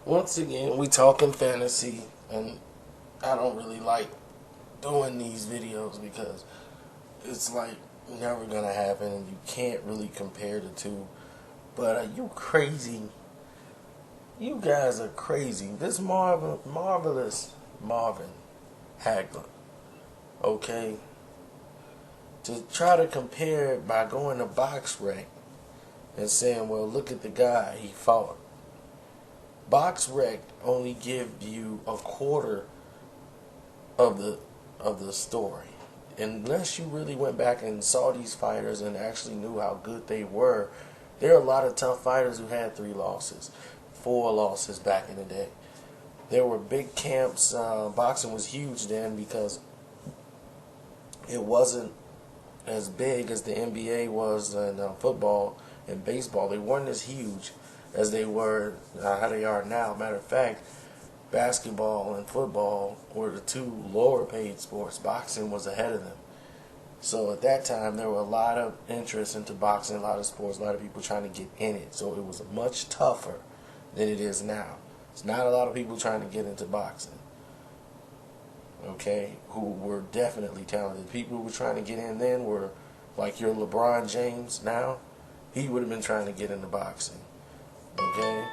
Once again, we talking fantasy, and I don't really like doing these videos because it's like never gonna happen, and you can't really compare the two. But are you crazy? You guys are crazy. This marvelous Marvin Hagler, okay? To try to compare it by going to box rec and saying, well, look at the guy he fought. Box rec only give you a quarter of the story. Unless you really went back and saw these fighters and actually knew how good they were, there are a lot of tough fighters who had 3 losses, 4 losses back in the day. There were big camps. Boxing was huge then because it wasn't as big as the NBA was in football and baseball. They weren't as huge as they were how they are now. Matter of fact, basketball and football were the 2 lower paid sports. Boxing was ahead of them. So at that time, there were a lot of interest into boxing, a lot of sports, a lot of people trying to get in it. So it was much tougher than it is now. It's not a lot of people trying to get into boxing, okay, who were definitely talented. People who were trying to get in then were like your LeBron James now. He would have been trying to get into boxing, okay?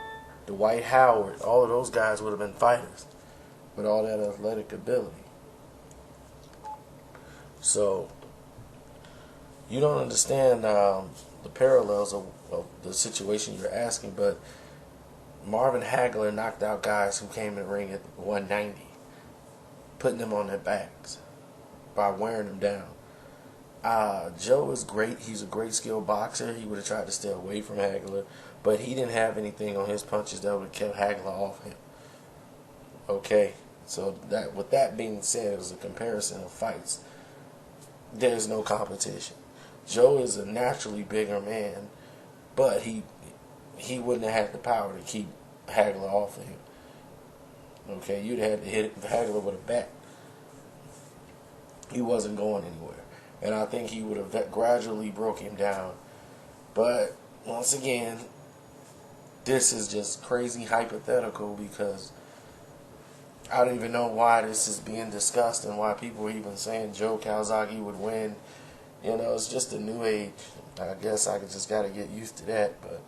Dwight Howard, all of those guys would have been fighters with all that athletic ability. So you don't understand the parallels of the situation you're asking, but Marvin Hagler knocked out guys who came in the ring at 190, putting them on their backs by wearing them down. Joe is great. He's a great skilled boxer. He would have tried to stay away from Hagler, but he didn't have anything on his punches that would have kept Hagler off him. Okay, so that with that being said, it was a comparison of fights. There's no competition. Joe is a naturally bigger man, but he wouldn't have had the power to keep Hagler off of him. Okay, you'd have had to hit Hagler with a bat. He wasn't going anywhere. And I think he would have gradually broke him down. But once again, this is just crazy hypothetical because I don't even know why this is being discussed and why people are even saying Joe Calzaghe would win. You know, it's just a new age. I guess I just got to get used to that. But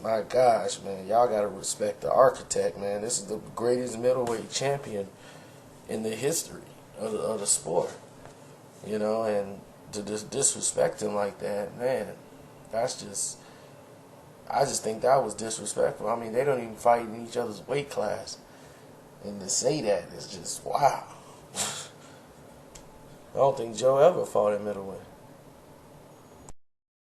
my gosh, man, y'all got to respect the architect, man. This is the greatest middleweight champion in the history of the sport. You know, and to disrespect him like that, man, that's just, I just think that was disrespectful. I mean, they don't even fight in each other's weight class. And to say that is just, wow. I don't think Joe ever fought at middleweight.